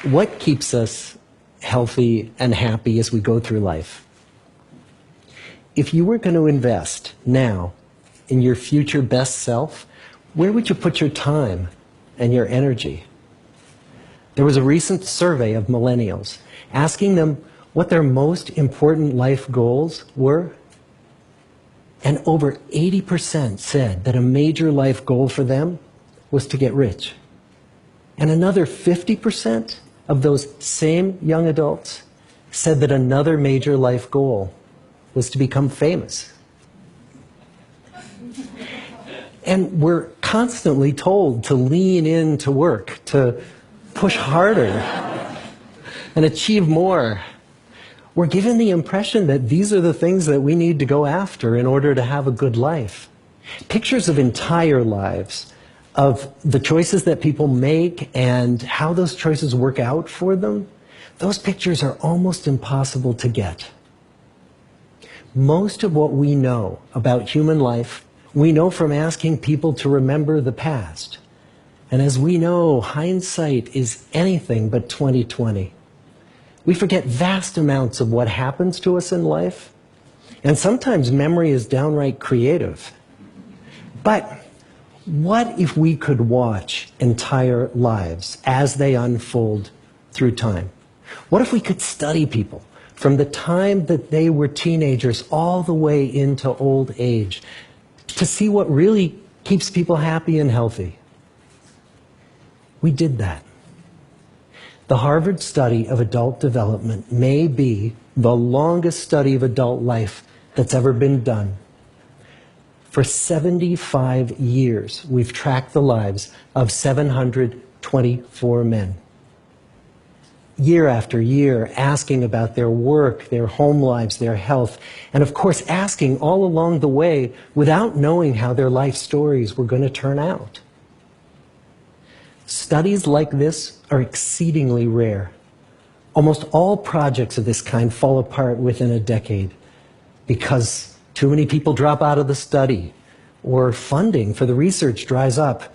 What keeps us healthy and happy as we go through life? If you were going to invest now in your future best self, where would you put your time and your energy? There was a recent survey of millennials asking them what their most important life goals were. And over 80% said that a major life goal for them was to get rich. And another 50% of those same young adults said that another major life goal was to become famous. And we're constantly told to lean into work, to push harder and achieve more. We're given the impression that these are the things that we need to go after in order to have a good life. Pictures of entire lives, of the choices that people make and how those choices work out for them, those pictures are almost impossible to get. Most of what we know about human life, we know from asking people to remember the past. And as we know, hindsight is anything but 20/20. We forget vast amounts of what happens to us in life, and sometimes memory is downright creative. But what if we could watch entire lives as they unfold through time? What if we could study people from the time that they were teenagers all the way into old age to see what really keeps people happy and healthy? We did that. The Harvard study of adult development may be the longest study of adult life that's ever been done. For 75 years, we've tracked the lives of 724 men. Year after year, asking about their work, their home lives, their health, and of course asking all along the way without knowing how their life stories were going to turn out. Studies like this are exceedingly rare. Almost all projects of this kind fall apart within a decade because too many people drop out of the study, or funding for the research dries up,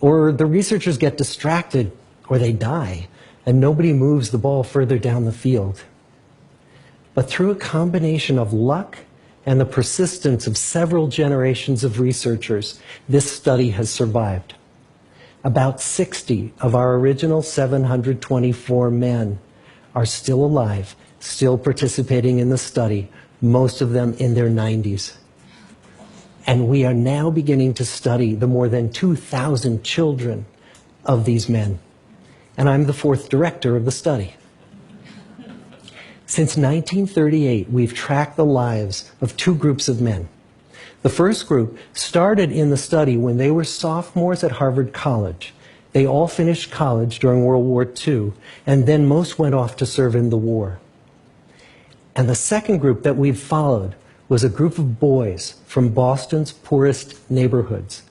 or the researchers get distracted, or they die, and nobody moves the ball further down the field. But through a combination of luck and the persistence of several generations of researchers, this study has survived. About 60 of our original 724 men are still alive, still participating in the study, most of them in their 90s. And we are now beginning to study the more than 2,000 children of these men. And I'm the fourth director of the study. Since 1938, we've tracked the lives of two groups of men. The first group started in the study when they were sophomores at Harvard College. They all finished college during World War II, and then most went off to serve in the war. And the second group that we've followed was a group of boys from Boston's poorest neighborhoods.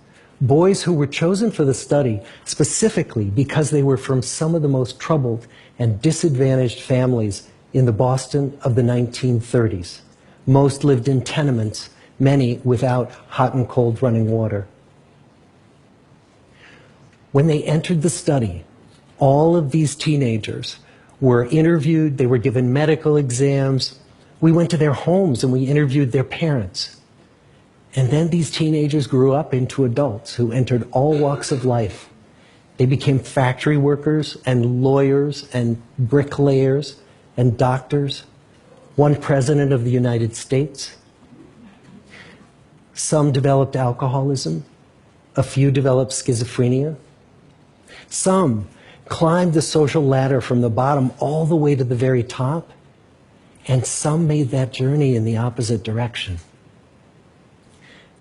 Boys who were chosen for the study specifically because they were from some of the most troubled and disadvantaged families in the Boston of the 1930s. Most lived in tenements, many without hot and cold running water. When they entered the study, all of these teenagers were interviewed, they were given medical exams. We went to their homes and we interviewed their parents. And then these teenagers grew up into adults who entered all walks of life. They became factory workers and lawyers and bricklayers and doctors, one president of the United States. Some developed alcoholism, a few developed schizophrenia. Some climbed the social ladder from the bottom all the way to the very top, and some made that journey in the opposite direction.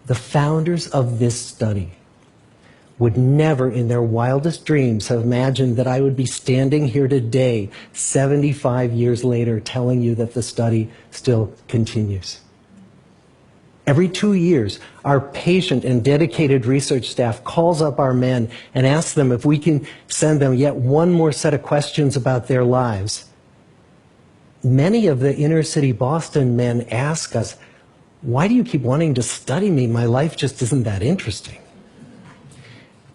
The founders of this study would never in their wildest dreams have imagined that I would be standing here today, 75 years later, telling you that the study still continues. Every 2 years, our patient and dedicated research staff calls up our men and asks them if we can send them yet one more set of questions about their lives. Many of the inner city Boston men ask us, "Why do you keep wanting to study me? My life just isn't that interesting."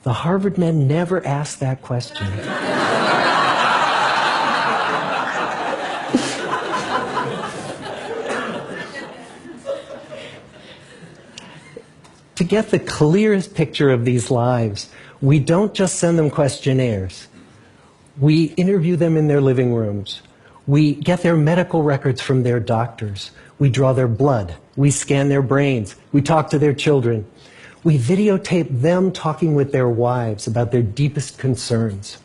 The Harvard men never asked that question. get the clearest picture of these lives, we don't just send them questionnaires. We interview them in their living rooms. We get their medical records from their doctors. We draw their blood. We scan their brains. We talk to their children. We videotape them talking with their wives about their deepest concerns.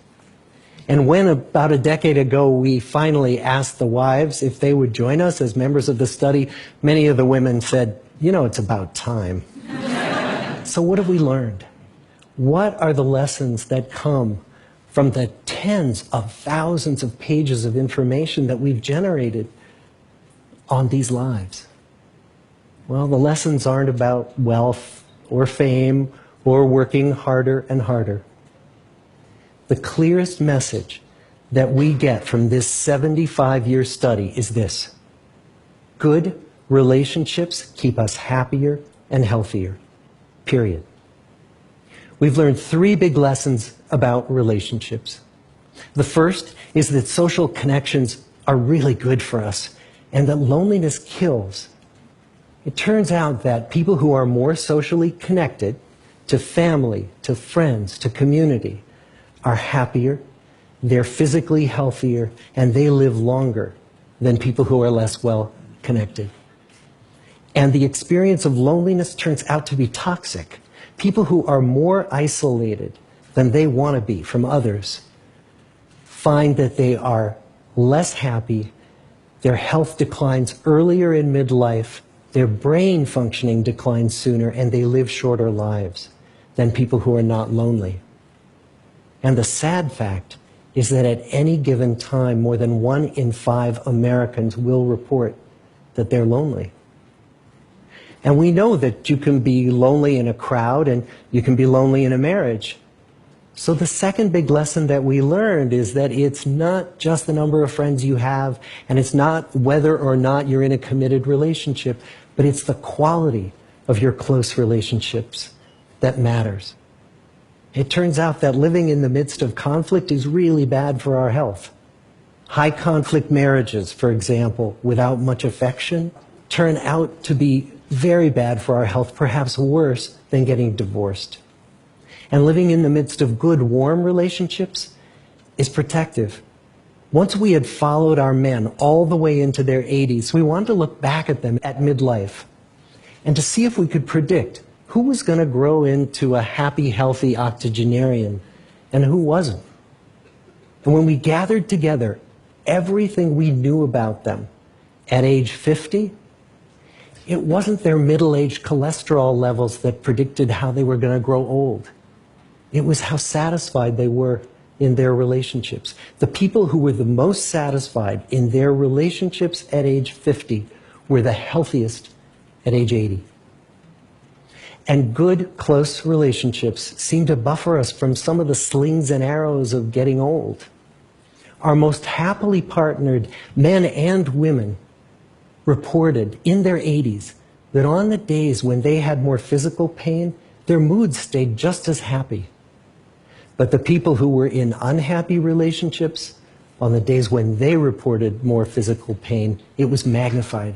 And when, about a decade ago, we finally asked the wives if they would join us as members of the study, many of the women said, "You know, it's about time." So what have we learned? What are the lessons that come from the tens of thousands of pages of information that we've generated on these lives? Well, the lessons aren't about wealth or fame or working harder and harder. The clearest message that we get from this 75-year study is this: good relationships keep us happier and healthier, period. We've learned 3 big lessons about relationships. The first is that social connections are really good for us and that loneliness kills. It turns out that people who are more socially connected to family, to friends, to community, are happier, they're physically healthier, and they live longer than people who are less well connected. And the experience of loneliness turns out to be toxic. People who are more isolated than they want to be from others find that they are less happy, their health declines earlier in midlife, their brain functioning declines sooner, and they live shorter lives than people who are not lonely. And the sad fact is that at any given time, more than 1 in 5 Americans will report that they're lonely. And we know that you can be lonely in a crowd and you can be lonely in a marriage. So the second big lesson that we learned is that it's not just the number of friends you have, and it's not whether or not you're in a committed relationship, but it's the quality of your close relationships that matters. It turns out that living in the midst of conflict is really bad for our health. High conflict marriages, for example, without much affection, turn out to be very bad for our health, perhaps worse than getting divorced. And living in the midst of good, warm relationships is protective. Once we had followed our men all the way into their 80s, we wanted to look back at them at midlife and to see if we could predict who was going to grow into a happy, healthy octogenarian and who wasn't. And when we gathered together everything we knew about them at age 50, it wasn't their middle-aged cholesterol levels that predicted how they were going to grow old. It was how satisfied they were in their relationships. The people who were the most satisfied in their relationships at age 50 were the healthiest at age 80. And good, close relationships seem to buffer us from some of the slings and arrows of getting old. Our most happily partnered men and women reported in their 80s that on the days when they had more physical pain, their moods stayed just as happy. But the people who were in unhappy relationships, on the days when they reported more physical pain, it was magnified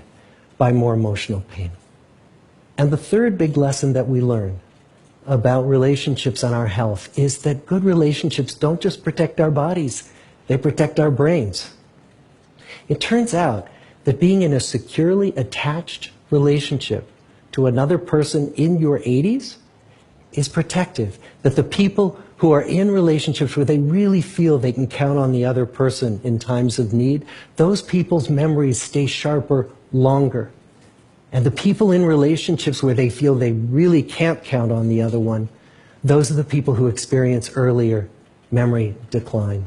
by more emotional pain. And the third big lesson that we learn about relationships and our health is that good relationships don't just protect our bodies, they protect our brains. It turns out that being in a securely attached relationship to another person in your 80s is protective. That the people who are in relationships where they really feel they can count on the other person in times of need, those people's memories stay sharper longer. And the people in relationships where they feel they really can't count on the other one, those are the people who experience earlier memory decline.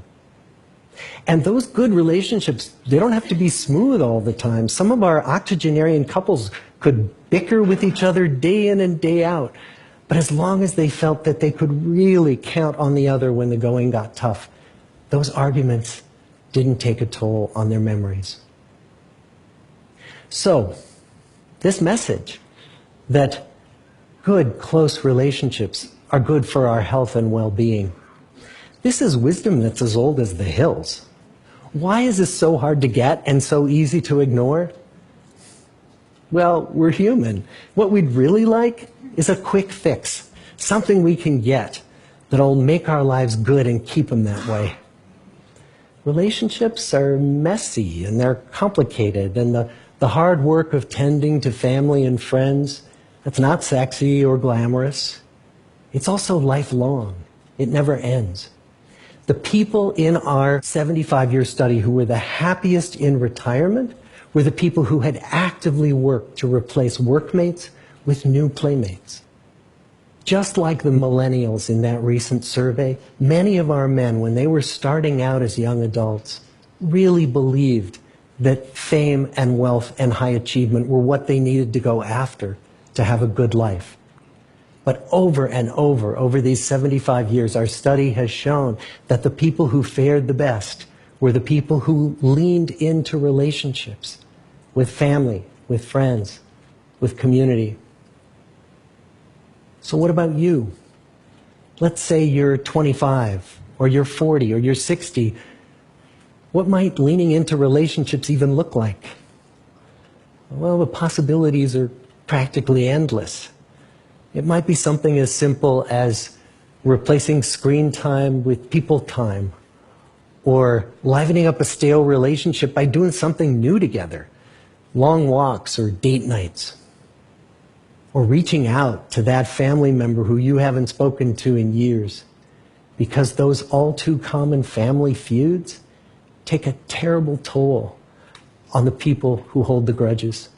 And those good relationships, they don't have to be smooth all the time. Some of our octogenarian couples could bicker with each other day in and day out. But as long as they felt that they could really count on the other when the going got tough, those arguments didn't take a toll on their memories. So, this message that good, close relationships are good for our health and well-being, this is wisdom that's as old as the hills. Why is this so hard to get and so easy to ignore? Well, we're human. What we'd really like is a quick fix, something we can get that'll make our lives good and keep them that way. Relationships are messy and they're complicated, and the hard work of tending to family and friends, that's not sexy or glamorous. It's also lifelong. It never ends. The people in our 75-year study who were the happiest in retirement were the people who had actively worked to replace workmates with new playmates. Just like the millennials in that recent survey, many of our men, when they were starting out as young adults, really believed that fame and wealth and high achievement were what they needed to go after to have a good life. But over and over these 75 years, our study has shown that the people who fared the best were the people who leaned into relationships with family, with friends, with community. So what about you? Let's say you're 25, or you're 40, or you're 60. What might leaning into relationships even look like? Well, the possibilities are practically endless. It might be something as simple as replacing screen time with people time, or livening up a stale relationship by doing something new together, long walks or date nights, or reaching out to that family member who you haven't spoken to in years, because those all too common family feuds take a terrible toll on the people who hold the grudges.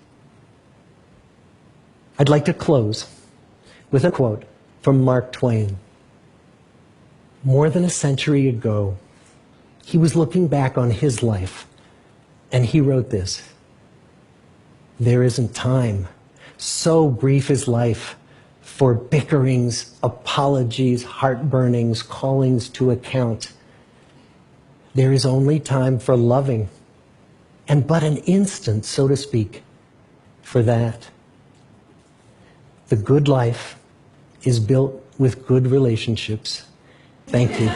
I'd like to close with a quote from Mark Twain. More than a century ago, he was looking back on his life, and he wrote this: "There isn't time. So brief is life for bickerings, apologies, heartburnings, callings to account. There is only time for loving, and but an instant, so to speak, for that. The good life is built with good relationships." Thank you.